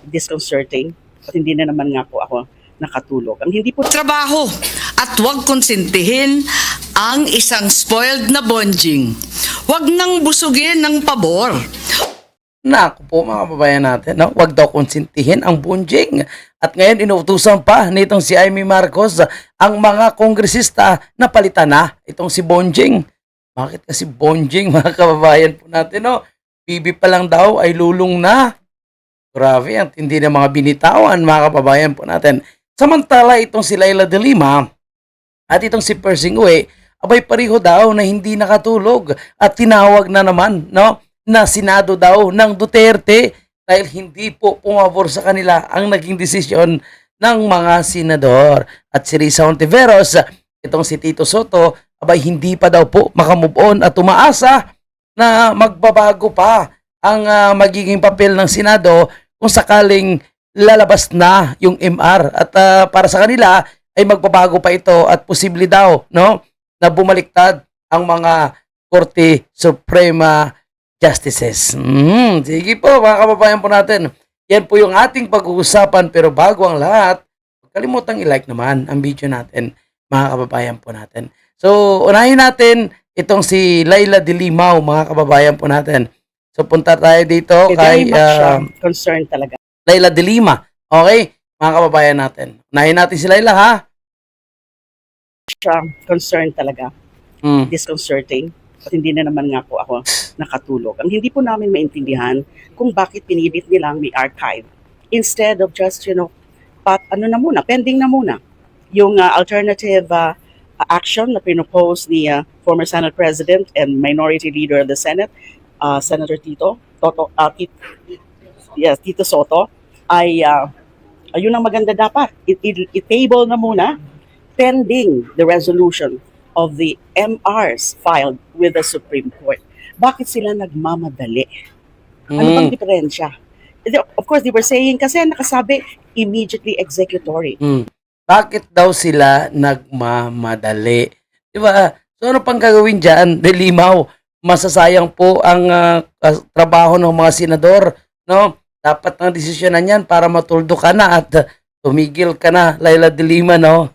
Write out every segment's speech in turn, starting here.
disconcerting at hindi na naman nga po ako nakatulog. Ang hindi po Trabaho at huwag konsentihin ang isang spoiled na bonjing. Huwag nang busugin ng pabor. Naku po mga kababayan natin, no? Huwag daw konsintihin ang bunjing. At ngayon inuutusan pa nitong si Amy Marcos ang mga kongresista na palitan na itong si Bonjing. Bakit kasi Bonjing mga kababayan po natin, no? Bibi pa lang daw ay lulong na. Grabe, ang tindi ng mga binitawan mga kababayan po natin. Samantala itong si Leila de Lima at itong si Percy Nguye, abay pareho daw na hindi nakatulog at tinawag na naman, no? Na Senado daw ng Duterte dahil hindi po pumabor sa kanila ang naging desisyon ng mga senador. At si Risa Hontiveros, itong si Tito Soto, abay hindi pa daw po makamove on at umaasa na magbabago pa ang magiging papel ng Senado kung sakaling lalabas na yung MR. At para sa kanila ay magbabago pa ito at posible daw, no, na bumaliktad ang mga Korte Suprema Justices. Sige po mga kababayan po natin. Yan po yung ating pag-uusapan, pero bago ang lahat, huwag kalimutang i-like naman ang video natin mga kababayan po natin. So unahin natin itong si Leila de Lima mga kababayan po natin. So punta tayo dito very kay much concerned talaga. Leila de Lima. Okay mga kababayan natin. Unahin natin si Leila ha. Concerned talaga. Disconcerting. At hindi na naman nga po ako nakatulog. Ang hindi po namin maintindihan kung bakit pinilit nilang may archive instead of just, pending na muna yung alternative action na pinopose ni former Senate President and Minority Leader of the Senate, Senator Tito Soto, ay ayun ang maganda dapat. I-table na muna pending the resolution of the MRs filed with the Supreme Court. Bakit sila nagmamadali? Ano bang diferensya? Of course, they were saying kasi nakasabi immediately executory. Bakit daw sila nagmamadali? Diba? So ano pang gagawin dyan? Delimaw, masasayang po ang trabaho ng mga senador. No? Dapat ang desisyonan yan para matuldo ka na at tumigil ka na, Leila de Lima, no?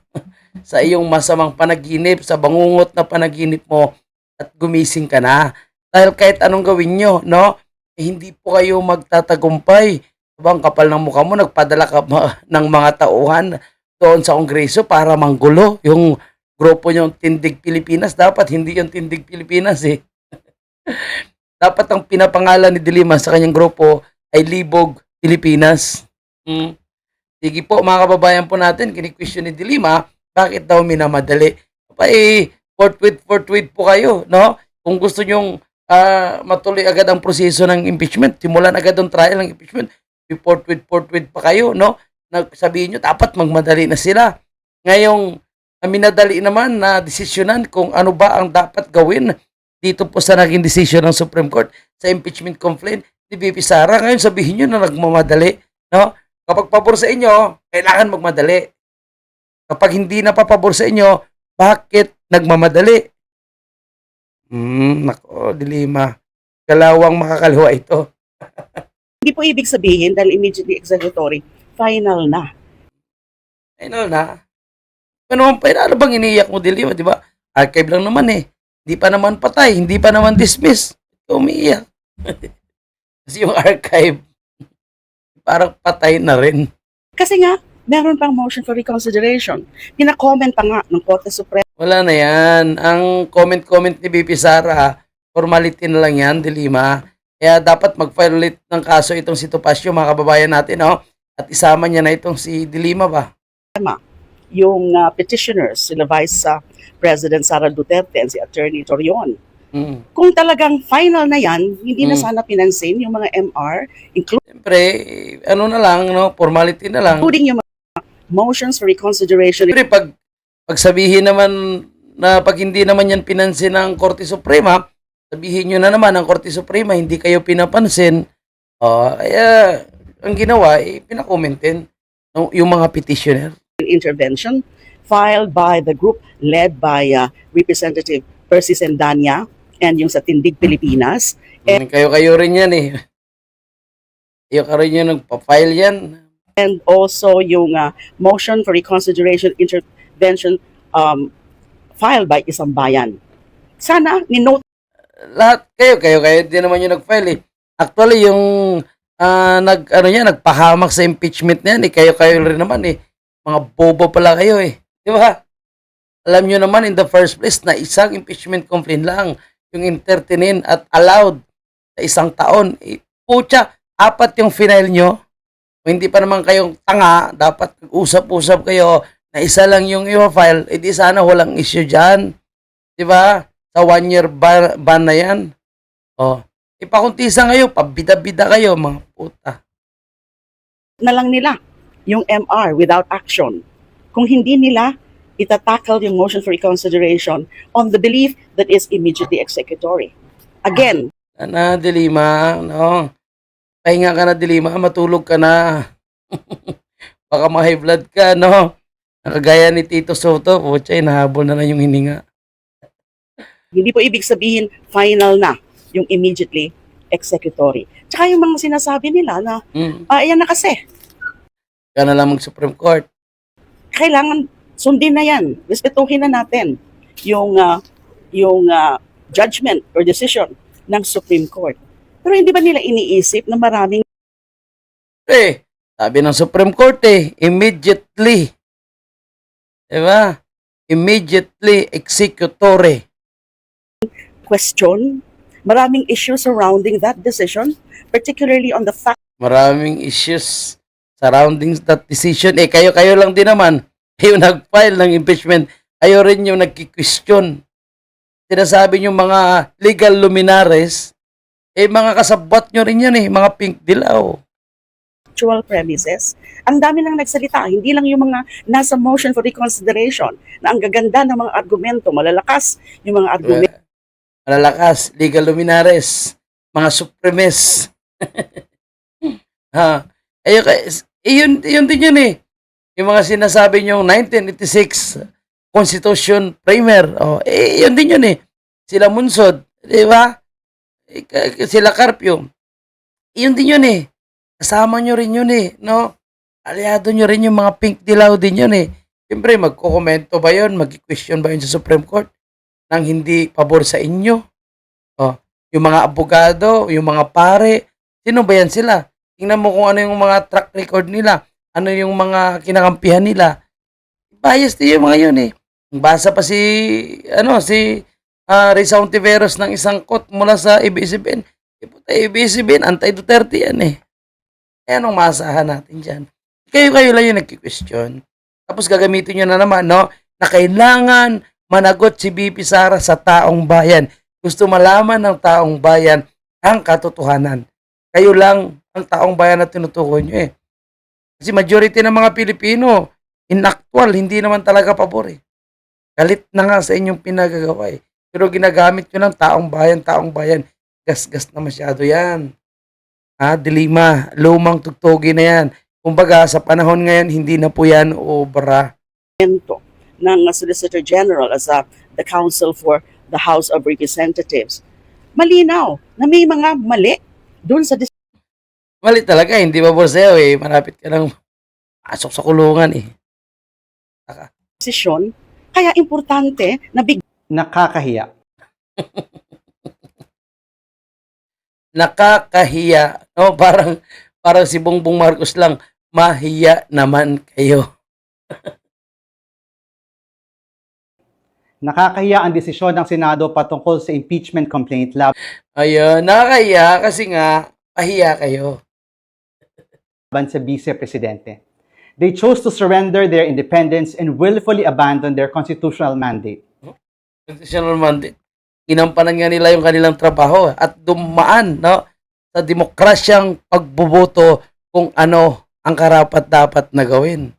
Sa iyong masamang panaginip, sa bangungot na panaginip mo at gumising ka na. Dahil kahit anong gawin nyo, no? Hindi po kayo magtatagumpay. Ang kapal ng mukha mo, nagpadala ka ng mga tauhan doon sa Kongreso para manggulo yung grupo nyong Tindig Pilipinas. Dapat hindi yung Tindig Pilipinas eh. Dapat ang pinapangalan ni de Lima sa kanyang grupo ay Libog Pilipinas. Sige po mga kababayan po natin, kini-question ni de Lima, bakit daw minamadali? Forthwith po kayo, no? Kung gusto nyong matuloy agad ang proseso ng impeachment, simulan agad ang trial ng impeachment, forthwith pa kayo, no? Sabihin nyo, dapat magmadali na sila. Ngayong minadali naman na desisyonan kung ano ba ang dapat gawin dito po sa naging desisyon ng Supreme Court sa impeachment complaint ni VP Sara. Ngayon sabihin nyo na nagmamadali, no? Kapag pabor sa inyo, kailangan magmadali. Kapag hindi na papabor sa inyo, bakit nagmamadali? Nako, de Lima. Kalawang makakaliwa ito. Hindi po ibig sabihin dahil immediately executory, final na. Final na? Ano bang iniiyak mo, de Lima? Diba? Archive lang naman eh. Hindi pa naman patay, hindi pa naman dismiss. Umiiyak. Kasi yung archive, parang patay na rin. Kasi nga, meron pang motion for reconsideration. Pina-comment pa nga ng Korte Suprema. Wala na yan. Ang comment ni VP Sara, formality na lang yan, de Lima. Kaya dapat mag-file ulit ng kaso itong si Topacio, mga kababayan natin, no? At isama niya na itong si de Lima ba? Yung petitioners, sila Vice President Sara Duterte and si Attorney Torion. Kung talagang final na yan, hindi na sana pinansin yung mga MR, Siyempre, ano na lang, no? Formality na lang. including yung mga motions for reconsideration. Siyempre, pag sabihin naman na pag hindi naman yan pinansin ng Korte Suprema, sabihin nyo na naman ng Korte Suprema, hindi kayo pinapansin. Kaya, ang ginawa, pinakomentin yung mga petitioner. Intervention filed by the group led by Representative Percy Sendanya and yung sa Tindig Pilipinas. Kayo rin yan eh. Yung karon yung nagpa-file yan. And also yung motion for reconsideration intervention filed by Isang Bayan. Sana ni-note Lahat kayo din naman yung nag-file eh. Actually, yung nagpahamak sa impeachment na yan, eh, kayo rin naman eh. Mga bobo pala kayo eh. Di ba? Alam nyo naman in the first place na isang impeachment complaint lang yung entertainin at allowed sa isang taon. Eh, putya, 4 yung final nyo. Kung hindi pa naman kayong tanga, dapat usap-usap kayo na isa lang yung i-file, edi sana walang issue dyan. Di ba? Sa 1-year ban na yan. Oh. Ipakuntisa ngayon, pabida-bida kayo, mga puta. na lang nila yung MR without action. Kung hindi nila itatackle yung motion for reconsideration on the belief that is immediately executory. Again, Na, Dilima, no? Pahinga ka na, Dilima, matulog ka na. Baka ma-high blood ka, no? Nakagaya ni Tito Soto, putya, nahabol na lang yung hininga. hindi po ibig sabihin final na yung immediately executory. Tsaka yung mga sinasabi nila na, ayan na kasi, Ka na lang mag-Supreme Court. kailangan sundin na yan. Respetuhin na natin yung judgment or decision ng Supreme Court. Pero hindi ba nila iniisip na maraming Sabi ng Supreme Court immediately. Diba? Immediately executory. question, maraming issues surrounding that decision, particularly on the fact Maraming issues surrounding that decision. Kayo lang din naman. Yung nag-file ng impeachment. Kayo rin yung nagki-question. Sinasabi nyo mga legal luminaries, mga kasabot nyo rin yan mga pink dilaw. actual premises, ang dami nang nagsalita, hindi lang yung mga nasa motion for reconsideration na ang gaganda ng mga argumento, malalakas yung mga argumento. Malalakas, legal luminaries, mga supremes. Yun din yun Yung mga sinasabi nyo 1986 Constitution Primer. Yun din yun Sila Munsod, di ba? Sila Carpio. Yun din yun Kasama nyo rin yun no? Aliado nyo rin yung mga pink dilaw din yun Siyempre, magkukomento ba yun? Mag-question ba yun sa Supreme Court? Nang hindi pabor sa inyo? Yung mga abogado, yung mga pare, sino ba yan sila? Tingnan mo kung ano yung mga track record nila, ano yung mga kinakampihan nila. Bias din yung mga yun Basa pa si Risa Ontiveros ng isang quote mula sa ABS-CBN. ABS-CBN, anti-Duterte yan anong maasahan natin dyan? Kayo lang yung nagki-question. Tapos gagamitin nyo na naman, na kailangan managot si BP Sara sa taong bayan. Gusto malaman ng taong bayan ang katotohanan. Kayo lang ang taong bayan na tinutukoy nyo Kasi majority ng mga Pilipino, in actual, hindi naman talaga pabor Galit na nga sa inyong pinagagawa Pero ginagamit nyo ng taong bayan. Gas-gas na masyado yan. Dilima, lumang tugtugi na yan. Kumbaga, sa panahon ngayon, hindi na po yan obra. ng Solicitor General as the counsel for the House of Representatives. Malinaw na may mga mali doon sa Mali talaga, hindi ba sa'yo Malapit ka lang pasok sa kulungan desisyon. Kaya importante na Nakakahiya. Nakakahiya. No? Parang si Bongbong Marcos lang, mahiya naman kayo. Nakakahiya ang desisyon ng Senado patungkol sa impeachment complaint Ayun, nakakahiya kasi nga, pahiya kayo. laban sa Vice Presidente. They chose to surrender their independence and willfully abandon their constitutional mandate. Constitutional mandate. Ginampanan nga nila yung kanilang trabaho at dumaan sa demokrasyang pagboboto kung ano ang karapat-dapat na gawin.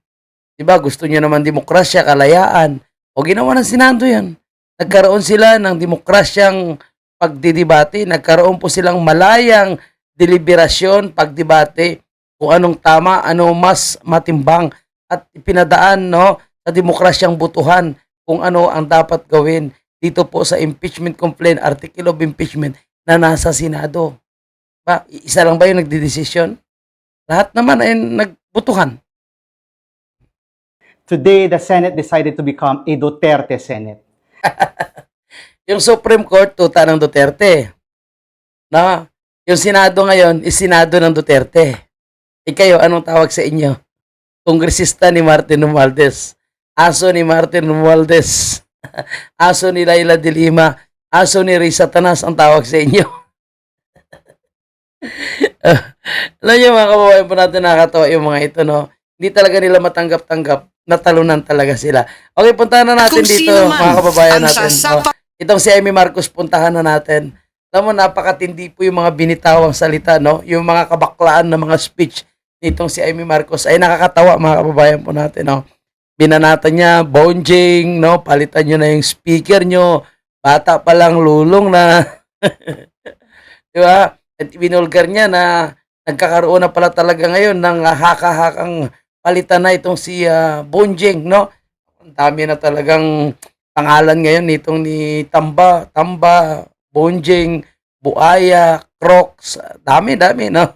Diba? Gusto niyo naman demokrasya, kalayaan. O ginawa ng Senado yan. Nagkaroon sila ng demokrasyang pagdidebate. Nagkaroon po silang malayang deliberasyon, pagdebate kung anong tama, ano mas matimbang at ipinadaan sa demokrasyang butuhan kung ano ang dapat gawin dito po sa impeachment complaint, article of impeachment na nasa Senado. Isa lang ba yung nagdidesisyon? lahat naman ay nagbutuhan. Today, the Senate decided to become a Duterte Senate. Yung Supreme Court, tuta ng Duterte. No? Yung Senado ngayon, is Senado ng Duterte. Kayo, anong tawag sa inyo? Kongresista ni Martin Romualdez. Aso ni Martin Romualdez. Aso ni Laila de Lima. Aso ni Risa Tanas ang tawag sa inyo. Alam niyo mga kababayan po natin, nakakatawa yung mga ito, no? Hindi talaga nila matanggap-tanggap. Natalunan talaga sila. Okay, puntahan na natin Kung dito, sino man mga kababayan ang natin. sasapa- Itong si Amy Marcos, puntahan na natin. Alam mo, napakatindi po yung mga binitawang salita, no? Yung mga kabaklaan na mga speech nitong si Amy Marcos ay nakakatawa, mga kababayan po natin, no? Binanatan niya, bonjing, no? Palitan niyo na yung speaker niyo. Bata pa lang, lulong na. Di ba? At binulgar niya na nagkakaroon na pala talaga ngayon ng haka-hakang palitan na itong si Bonjing, no? Ang dami na talagang pangalan ngayon nitong ni Tamba, Bonjing, Buaya, Crocs, dami, no?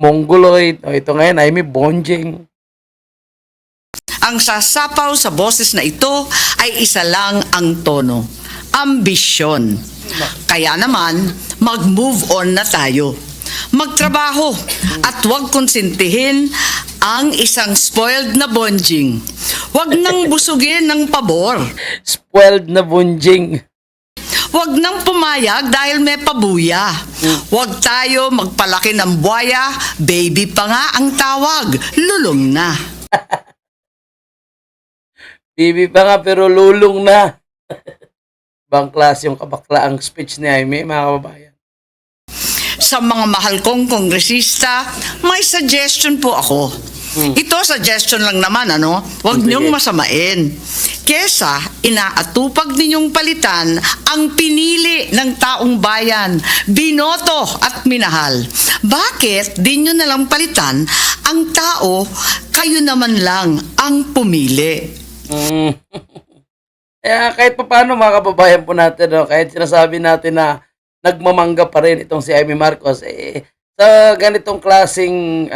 Mongoloid, ito ngayon ay may Bonjing. Ang sasapaw sa boses na ito ay isa lang ang tono. Ambisyon. Kaya naman, mag-move on na tayo. Magtrabaho at huwag konsintihin ang isang spoiled na bonjing. Huwag nang busugin ng pabor. Spoiled na Bonjing. Huwag nang pumayag dahil may pabuya. Huwag tayo magpalaki ng buwaya, baby pa nga ang tawag, lulong na. Bibi pa nga pero lulong na. Bang klase yung kabaklaang speech ni Jaime, mga kababayan. Sa mga mahal kong kongresista, may suggestion po ako. Ito suggestion lang naman, ano? Huwag Sige. niyong masamain. Kesa inaatupag ninyong palitan ang pinili ng taong bayan, binoto at minahal. Bakit di nyo nalang palitan ang tao, kayo naman lang ang pumili? Kaya kahit pa paano, mga kababayan po natin, no, kahit sinasabi natin na nagmamangga pa rin itong si Amy Marcos, sa ganitong klaseng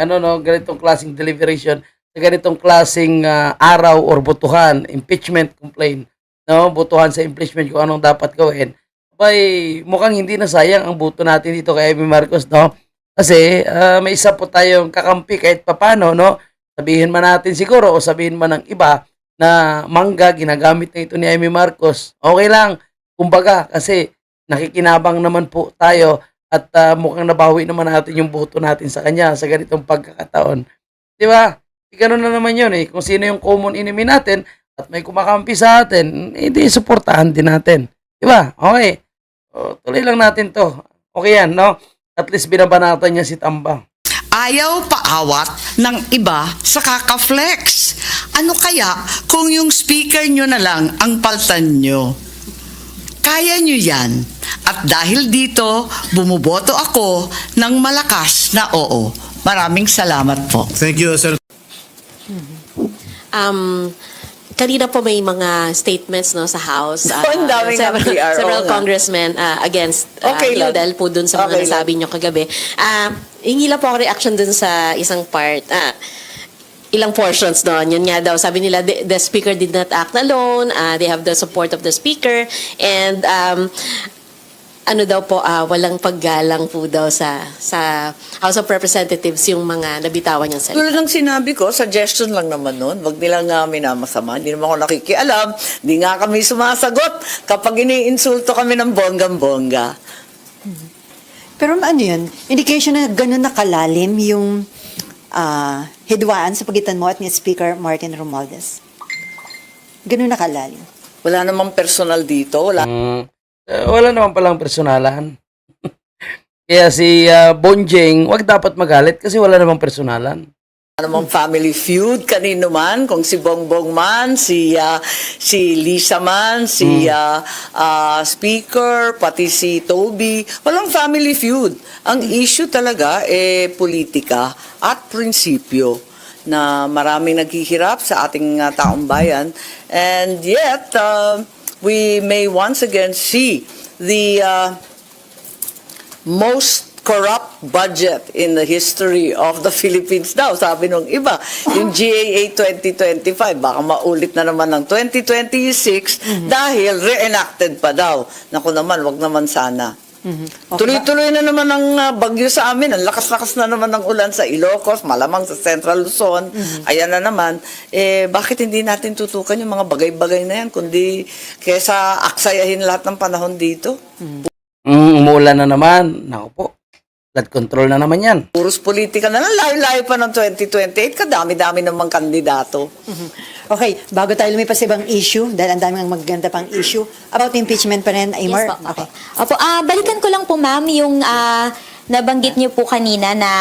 ganitong klaseng deliberation, sa ganitong klaseng araw or butuhan, impeachment complaint, no, butuhan sa impeachment kung anong dapat gawin, mukhang hindi na sayang ang buto natin dito kay Amy Marcos, no? Kasi may isa po tayong kakampi kahit papano, no? Sabihin man natin siguro o sabihin man ng iba na mangga ginagamit na ito ni Amy Marcos. Okay lang, kumbaga, kasi nakikinabang naman po tayo at mukhang nabawi naman natin yung boto natin sa kanya sa ganitong pagkakataon. Di ba? Ganun na naman yun eh. Kung sino yung common enemy natin at may kumakampi sa atin, hindi suportahan din natin. Di ba? Okay. O, tuloy lang natin to. Okay yan, no? At least binabanatan niya si Tamba. Ayaw paawat ng iba sa kakaflex. Ano kaya kung yung speaker nyo na lang ang paltan nyo? Kaya nyo yan. At dahil dito, bumuboto ako ng malakas na oo. Maraming salamat po. Thank you, Sir. Kanina po may mga statements no sa House. Ang daming PR, several oo nga. congressmen against Okay lang. dahil po dun sa mga Okay lang. nasabi nyo kagabi. Hingi lang po ako reaction dun sa isang part. Ilang portions doon. Yun nga daw, sabi nila, the speaker did not act alone. They have the support of the speaker. And ano daw po, walang paggalang po daw sa House of Representatives yung mga nabitawan niyang salita. Tulad ng sinabi ko, suggestion lang naman nun. Wag nilang minamasama. Hindi naman ako nakikialam. Hindi nga kami sumasagot kapag iniinsulto kami ng bonggang-bongga. Pero ano yun? Indication na gano'n nakalalim yung hidwaan sa pagitan mo at ni Speaker Martin Romualdez. Gano'n nakalalim. Wala namang personal dito. Wala Wala naman palang personalan. Kaya si Bonjing, wag dapat magalit kasi wala namang personalan. namang family feud. Kanino man. Kung si Bongbong man, si Lisa man, si Speaker, pati si Toby. Walang family feud. Ang issue talaga politika at prinsipyo na maraming naghihirap sa ating taong bayan. And yet, we may once again see the most corrupt budget in the history of the Philippines daw, sabi nung iba. Yung GAA 2025, baka maulit na naman ng 2026 dahil reenacted pa daw. Naku naman, wag naman sana. Okay. Tuloy-tuloy na naman ang bagyo sa amin. Ang lakas-lakas na naman ng ulan sa Ilocos, malamang sa Central Luzon. Ayan na naman. Bakit hindi natin tutukan yung mga bagay-bagay na yan, kundi kesa aksayahin lahat ng panahon dito? Umuulan na naman. Naku po. Flood control na naman yan. Puros politika na lang. Layo-layo pa ng 2028. Kadami-dami namang kandidato. Okay, bago tayo lumipas sa ibang issue, dahil ang daming maganda pang issue, about impeachment pa rin, Aymar. Yes po. Okay. Opo, balikan ko lang po ma'am yung nabanggit niyo po kanina na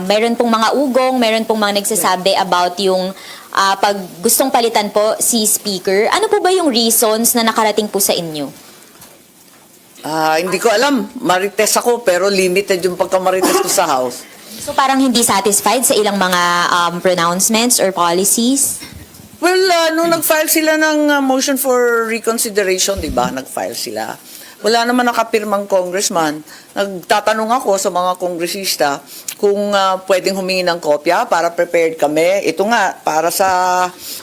meron pong mga ugong, meron pong mga nagsasabi about yung pag gustong palitan po si Speaker. Ano po ba yung reasons na nakarating po sa inyo? Hindi ko alam. Marites ako, pero limited yung pagka-marites ko sa House. So parang hindi satisfied sa ilang mga pronouncements or policies? Well, nung nag-file sila ng motion for reconsideration, di ba? Nag-file sila. Wala naman nakapirmang congressman. Nagtatanong ako sa mga kongresista kung pwedeng humingi ng kopya para prepared kami. Ito nga, para sa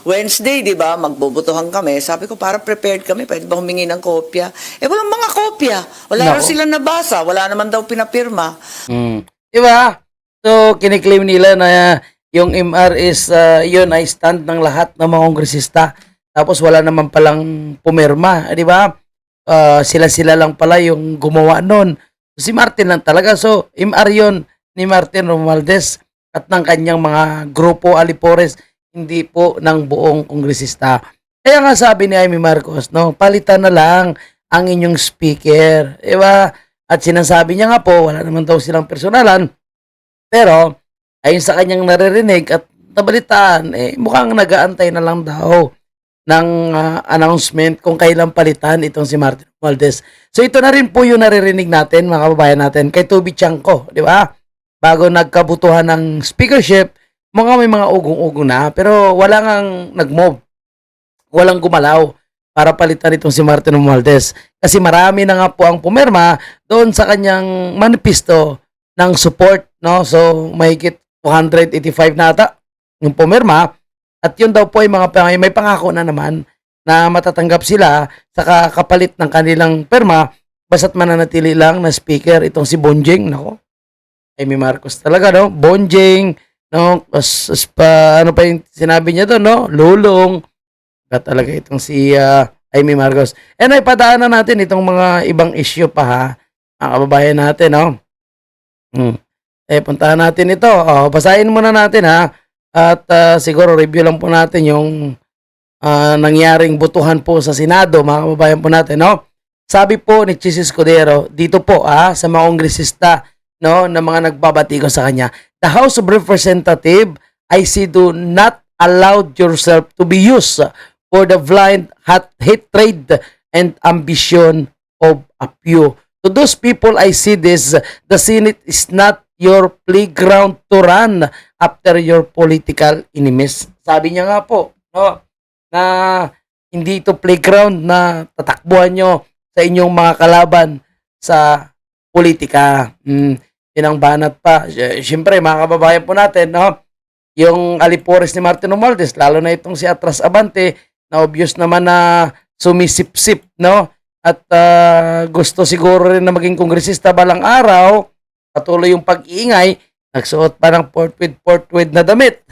Wednesday, di ba? Magbobotohan kami. Sabi ko, para prepared kami, pwede ba humingi ng kopya? Walang mga kopya. Wala Nako. raw sila nabasa. Wala naman daw pinapirma. Diba? So, kiniklaim nila na yung MR is, yun ay stand ng lahat ng mga kongresista. Tapos wala naman palang pumirma. Di ba? Sila-sila lang pala yung gumawa nun. Si Martin lang talaga. So, MR yun ni Martin Romualdez at ng kanyang mga grupo alipores, hindi po ng buong kongresista. Kaya nga sabi ni Amy Marcos, no, palitan na lang ang inyong speaker. Diba? At sinasabi niya nga po, wala naman daw silang personalan. Pero, ayon sa kanyang naririnig at nabalitaan, mukhang nag-aantay na lang daw ng announcement kung kailan palitan itong si Martin Romualdez. So ito na rin po yung naririnig natin, mga kababayan natin, kay Toby Chanco, di ba? Bago nagkabutuhan ng speakership, may mga ugong-ugong na, pero wala ngang nag-move. Walang gumalaw para palitan itong si Martin Romualdez. Kasi marami na nga po ang pumirma doon sa kanyang manifesto ng support, no? So mahigit 285 na ata yung pumirma. At yun daw po ay may pangako na naman na matatanggap sila sa kapalit ng kanilang perma basta't mananatili lang na speaker itong si Bonjing. Nako, Amy Marcos talaga, no? Bonjing, no? Ano pa yung sinabi niya doon, no? Lulong. Talaga itong si Amy Marcos. And ay padaanan natin itong mga ibang issue pa, ha? Ang kababayan natin, no? Puntahan natin ito. Basahin muna natin, ha? At siguro review lang po natin yung nangyaring butuhan po sa Senado, mga kababayan po natin, no? Sabi po ni Chis Escudero, dito po sa mga kongresista, no, na mga nagbabatigo sa kanya, the House of Representatives, I see, do not allow yourself to be used for the blind hatred and ambition of a few. To those people, I see this, the Senate is not your playground to run after your political enemies. Sabi niya nga po, no, na hindi ito playground na tatakbuhan nyo sa inyong mga kalaban sa politika. Yun ang banat pa. Siyempre, mga kababayan po natin, no, yung alipores ni Martin Romualdez, lalo na itong si Atras Abante, na obvious naman na sumisip-sip, no, at gusto siguro rin na maging kongresista balang araw. Patuloy yung pag-iingay, nagsuot pa ng portwid na damit.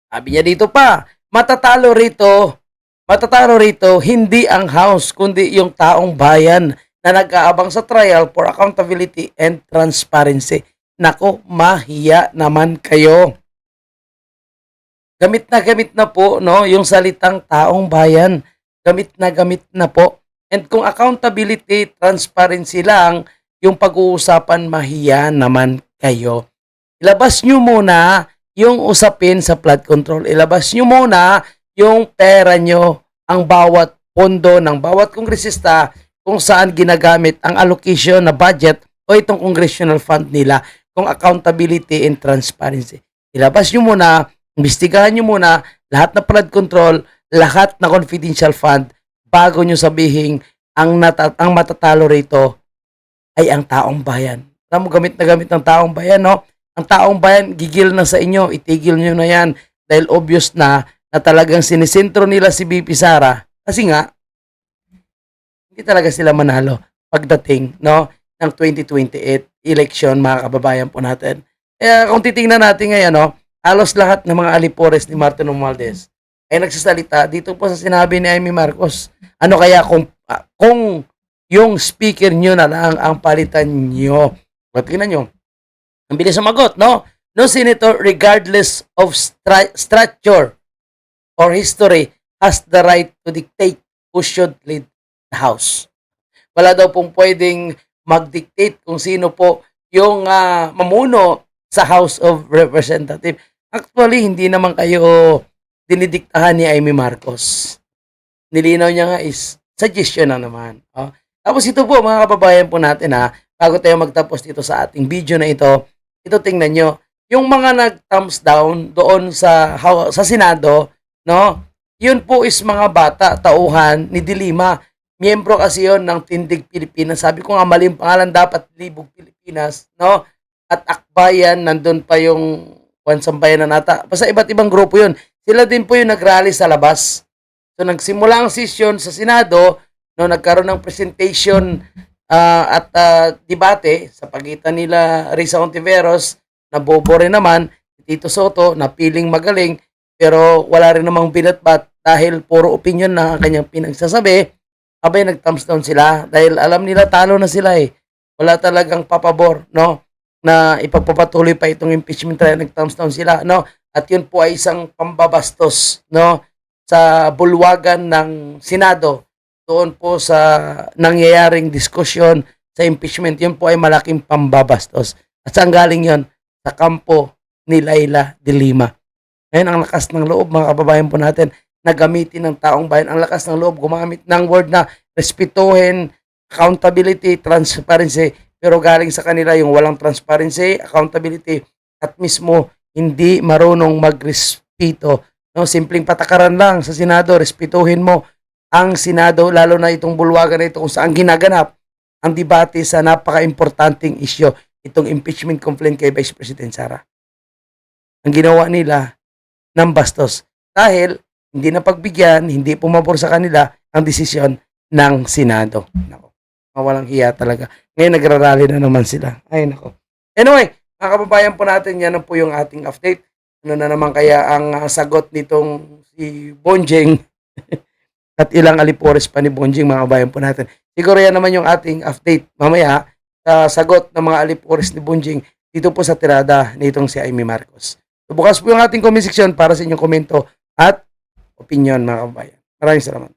Sabi niya dito pa, matatalo rito, hindi ang House, kundi yung taong bayan na nag-aabang sa trial for accountability and transparency. Nako, mahiya naman kayo. Gamit na po, no, yung salitang taong bayan. Gamit na po. And kung accountability, transparency lang, yung pag-uusapan, mahiya naman kayo. Ilabas nyo muna yung usapin sa flood control. Ilabas nyo muna yung pera nyo, ang bawat pondo ng bawat kongresista kung saan ginagamit ang allocation na budget o itong congressional fund nila, kung accountability and transparency. Ilabas nyo muna, imbestigahan nyo muna lahat na flood control, lahat na confidential fund bago nyo sabihin ang matatalo rito ay ang taong bayan. Alam mo, gamit na gamit ng taong bayan, no? Ang taong bayan, gigil na sa inyo, itigil nyo na yan. Dahil obvious na talagang sinisentro nila si BP Sara. Kasi nga, hindi talaga sila manalo pagdating, no, ng 2028 election, mga kababayan po natin. Kaya kung titingnan natin ngayon, no, halos lahat ng mga alipores ni Martin Romualdez ay nagsasalita dito po sa sinabi ni Amy Marcos. Ano kaya kung yung speaker nyo na lang ang palitan nyo? Tingnan nyo. Ang bilis sumagot, no? No senator, regardless of stature or history, has the right to dictate who should lead the House. Wala daw pong pwedeng mag-dictate kung sino po yung mamuno sa House of Representatives. Actually, hindi naman kayo dinidiktahan ni Amy Marcos. Nilinaw niya nga is suggestion na naman. Oh. Tapos ito po, mga kababayan po natin, bago tayo magtapos dito sa ating video na ito tingnan nyo, yung mga nag-thumbs down doon sa Senado, no? Yun po is mga bata, tauhan ni Dilima. Miyembro kasi yon ng Tindig Pilipinas. Sabi ko nga, maling pangalan, dapat Libog Pilipinas, no? At Akbayan, nandun pa yung Sambayan na nata. Basta iba't ibang grupo yun. Sila din po yung nag-rally sa labas. So nagsimula ang session sa Senado, no, nagkaroon ng presentation at debate sa pagitan nila Risa Ontiveros, na bobo rin naman, Tito Soto, na piling magaling, pero wala rin namang binatbat dahil puro opinion na kanyang pinagsasabi. Abay, nag-thumbs down sila dahil alam nila talo na sila eh. Wala talagang papabor, no, na ipagpapatuloy pa itong impeachment trial. Nag-thumbs down sila, no? At yun po ay isang pambabastos, no, sa bulwagan ng Senado doon po sa nangyayaring diskusyon sa impeachment. Yun po ay malaking pambabastos. At saan galing yun? Sa kampo ni Laila de Lima. Ngayon, ang lakas ng loob, mga kababayan po natin, na gamitin ng taong bayan. Ang lakas ng loob, gumamit ng word na respetuhin, accountability, transparency, pero galing sa kanila yung walang transparency, accountability, at mismo hindi marunong magrespeto. No, simpleng patakaran lang sa Senado, respetuhin mo ang Senado, lalo na itong bulwagan na ito kung saan ginaganap ang debate sa napaka-importanting issue, itong impeachment complaint kay Vice President Sara. Ang ginawa nila ng bastos dahil hindi na pagbigyan, hindi pumabor sa kanila ang desisyon ng Senado. Nako, mawalang hiya talaga. Ngayon nagrarally na naman sila. Ay nako. Anyway, mga kababayan po natin, yan po yung ating update. Ano na naman kaya ang sagot nitong si Bonjing at ilang alipores pa ni Bonjing, mga kababayan po natin. Siguro yan naman yung ating update mamaya sa sagot ng mga alipores ni Bonjing dito po sa tirada nitong si Amy Marcos. So, bukas po yung ating comment section para sa inyong komento at opinion, mga kababayan. Maraming salamat.